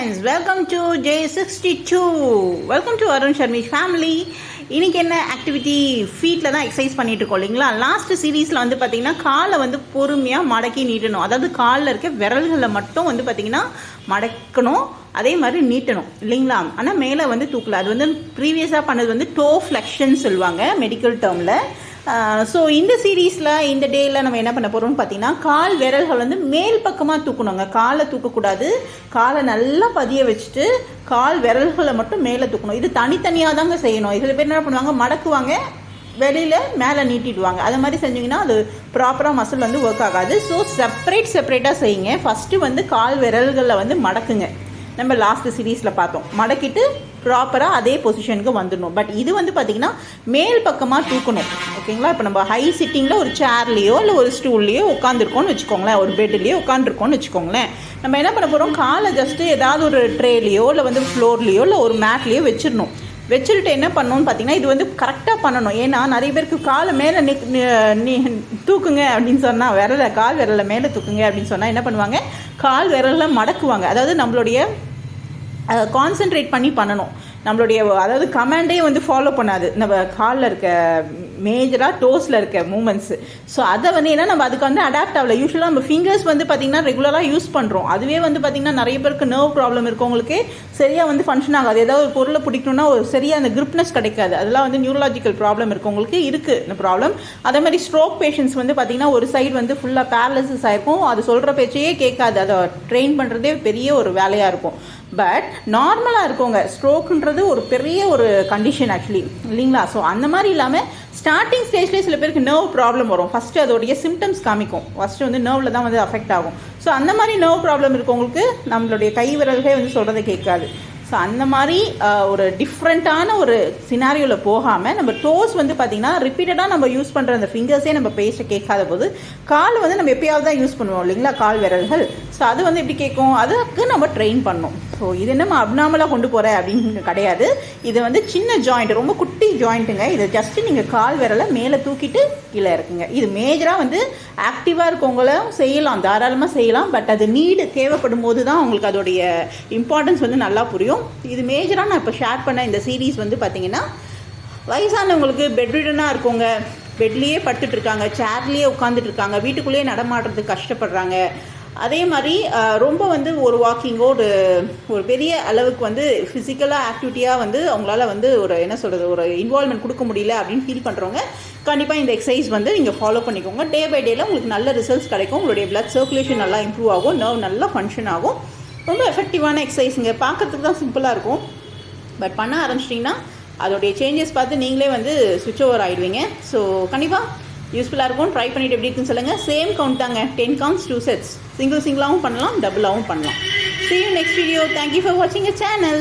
friends, welcome to J62. Welcome to Arun Sharmi's family. இன்றைக்கி என்ன activity ஃபீட்டில் தான் எக்ஸசைஸ் பண்ணிகிட்டு இருக்கோம் இல்லைங்களா. லாஸ்ட் சீரீஸில் வந்து பார்த்திங்கன்னா காலை வந்து பொறுமையாக மடக்கி நீட்டணும். அதாவது காலில் இருக்க விரல்களை மட்டும் வந்து பார்த்திங்கன்னா மடக்கணும், அதே மாதிரி நீட்டணும் இல்லைங்களா. ஆனால் மேலே வந்து தூக்கல. அது வந்து ப்ரீவியஸாக பண்ணது வந்து டோ ஃப்ளெக்ஷன் சொல்லுவாங்க மெடிக்கல் டேர்மில். ஸோ இந்த சீரீஸில் இந்த டேயில் நம்ம என்ன பண்ண போகிறோம்னு பார்த்தீங்கன்னா, கால் விரல்கள் வந்து மேல் பக்கமாக தூக்கணுங்க. காலை தூக்கக்கூடாது, காலை நல்லா பதிய வச்சுட்டு கால் விரல்களை மட்டும் மேலே தூக்கணும். இது தனித்தனியாக தாங்க செய்யணும். சில பேர் என்ன பண்ணுவாங்க, மடக்குவாங்க, வெளியில் மேலே நீட்டிடுவாங்க. அது மாதிரி செஞ்சிங்கன்னா அது ப்ராப்பராக மசில் வந்து ஒர்க் ஆகாது. ஸோ செப்பரேட்டாக செய்யுங்க. ஃபஸ்ட்டு வந்து கால் விரல்களில் வந்து மடக்குங்க. நம்ம லாஸ்ட் சீரீஸில் பார்த்தோம், மடக்கிட்டு ப்ராப்பராக அதே பொசிஷனுக்கு வந்துடணும். பட் இது வந்து பார்த்திங்கன்னா மேல் பக்கமாக தூக்கணும், ஓகேங்களா. இப்போ நம்ம ஹை சிட்டிங்கில் ஒரு சேர்லேயோ இல்லை ஒரு ஸ்டூல்லையோ உட்காந்துருக்கோன்னு வச்சுக்கோங்களேன், ஒரு பெட்லேயோ உட்காந்துருக்கோன்னு வச்சுக்கோங்களேன். நம்ம என்ன பண்ண போகிறோம், காலை ஜஸ்ட்டு ஏதாவது ஒரு ட்ரேலையோ இல்லை வந்து ஃப்ளோர்லேயோ இல்லை ஒரு மேட்லேயோ வச்சிடணும். வச்சுட்டு என்ன பண்ணணும்னு பார்த்தீங்கன்னா, இது வந்து கரெக்டாக பண்ணணும். ஏன்னா நிறைய பேருக்கு காலை மேலே தூக்குங்க அப்படின்னு சொன்னால், கால் விரலை மேலே தூக்குங்க அப்படின்னு சொன்னால் என்ன பண்ணுவாங்க, கால் விரலில் மடக்குவாங்க. அதாவது நம்மளுடைய கான்சென்ட்ரேட் பண்ணி பண்ணணும். நம்மளுடைய அதாவது கமாண்டே வந்து ஃபாலோ பண்ணாது நம்ம காலில் இருக்க மேஜராக டோஸில் இருக்க மூமெண்ட்ஸு. ஸோ அதை வந்து ஏன்னா நம்ம அதுக்கு வந்து அடாப்ட் ஆகல. யூஸ்வலாக நம்ம ஃபிங்கர்ஸ் வந்து பார்த்திங்கன்னா ரெகுலராக யூஸ் பண்ணுறோம். அதுவே வந்து பார்த்திங்கன்னா நிறைய பேருக்கு நர்வ் ப்ராப்ளம் இருக்கவங்களுக்கு சரியாக வந்து ஃபங்க்ஷன் ஆகாது. ஏதாவது ஒரு பொருளை பிடிக்கணும்னா ஒரு சரியாக அந்த கிரிப்னஸ் கிடைக்காது. அதெல்லாம் வந்து நியூரலாஜிக்கல் ப்ராப்ளம் இருக்கவங்களுக்கு இருக்குது இந்த ப்ராப்ளம். அதே மாதிரி ஸ்ட்ரோக் பேஷண்ட்ஸ் வந்து பார்த்திங்கன்னா ஒரு சைடு வந்து ஃபுல்லாக பேரலிசிஸ் ஆகிருக்கும். அது சொல்கிற பேச்சையே கேட்காது. அதை ட்ரெயின் பண்ணுறதே பெரிய ஒரு வேலையாக இருக்கும். பட் நார்மலாக இருக்கவங்க, ஸ்ட்ரோக்குன்றது ஒரு பெரிய ஒரு கண்டிஷன் ஆக்சுவலி இல்லைங்களா. ஸோ அந்த மாதிரி இல்லாமல் ஸ்டார்டிங் ஸ்டேஜ்லேயே சில பேருக்கு நர்வ் ப்ராப்ளம் வரும். ஃபஸ்ட்டு அதோடைய சிம்டம்ஸ் காமிக்கும். ஃபஸ்ட்டு வந்து நர்வில் தான் வந்து அஃபெக்ட் ஆகும். ஸோ அந்த மாதிரி நர்வ் ப்ராப்ளம் இருக்கவங்களுக்கு நம்மளுடைய கை விரல்களே வந்து சொல்கிறத கேட்காது. ஸோ அந்த மாதிரி ஒரு டிஃப்ரெண்ட்டான ஒரு சினாரியோவில் போகாமல் நம்ம டோஸ் வந்து பார்த்திங்கன்னா ரிப்பீட்டடாக நம்ம யூஸ் பண்ணுற அந்த ஃபிங்கர்ஸே நம்ம பேச கேட்காத போது கால் வந்து நம்ம எப்பயாவது தான் யூஸ் பண்ணுவோம் இல்லைங்களா, கால் விரல்கள். ஸோ அது வந்து எப்படி கேட்கும், அதுக்கு நம்ம ட்ரெயின் பண்ணணும். ஸோ இது நம்ம அப்நார்மலாக கொண்டு போகிற அப்படின்னு கிடையாது. இது வந்து சின்ன ஜாயிண்ட், ரொம்ப குட்டி ஜாயிண்ட்டுங்க. இதை ஜஸ்ட்டு நீங்கள் கால் விரலை மேலே தூக்கிட்டு கீழே இருக்குங்க. இது மேஜராக வந்து ஆக்டிவாக இருக்கவங்களும் செய்யலாம், தாராளமாக செய்யலாம். பட் அது நீடு தேவைப்படும் போது தான் உங்களுக்கு அதோடைய இம்பார்ட்டன்ஸ் வந்து நல்லா புரியும். இது மேஜராக நான் இப்போ ஷேர் பண்ண இந்த சீரீஸ் வந்து பார்த்திங்கன்னா, வயசானவங்களுக்கு பெட்ரிடனாக இருக்கவங்க, பெட்லேயே படுத்துட்ருக்காங்க, சேர்லேயே உட்காந்துட்டு இருக்காங்க, வீட்டுக்குள்ளேயே நடமாடுறதுக்கு கஷ்டப்படுறாங்க. அதே மாதிரி ரொம்ப வந்து ஒரு வாக்கிங்கோ ஒரு பெரிய அளவுக்கு வந்து ஃபிசிக்கலாக ஆக்டிவிட்டியாக வந்து அவங்களால வந்து ஒரு என்ன சொல்கிறது, ஒரு இன்வால்மெண்ட் கொடுக்க முடியல அப்படின்னு ஃபீல் பண்ணுறவங்க கண்டிப்பாக இந்த எக்ஸசைஸ் வந்து நீங்கள் ஃபாலோ பண்ணிக்கோங்க. டே பை டேயில் உங்களுக்கு நல்ல ரிசல்ட்ஸ் கிடைக்கும். உங்களுடைய பிளட் சர்க்குலேஷன் நல்லா இம்ப்ரூவ் ஆகும், நர்வ் நல்லா ஃபங்க்ஷன் ஆகும். ரொம்ப எஃபெக்டிவான எக்ஸசைஸுங்க. பார்க்குறதுக்கு தான் சிம்பிளாக இருக்கும், பட் பண்ண ஆரம்பிச்சிட்டிங்கன்னா அதோடைய சேஞ்சஸ் பார்த்து நீங்களே வந்து ஸ்விட்ச் ஓவர் ஆகிடுவீங்க. ஸோ கண்டிப்பாக யூஸ்ஃபுல்லாக இருக்கும். ட்ரை பண்ணிவிட்டு எப்படி இருக்குன்னு சொல்லுங்கள். சேம் கவுண்ட் தாங்க, 10 counts 2 sets. சிங்கிளாகவும் பண்ணலாம், டபுளாகவும் பண்ணலாம். See you next video. Thank you for watching a channel.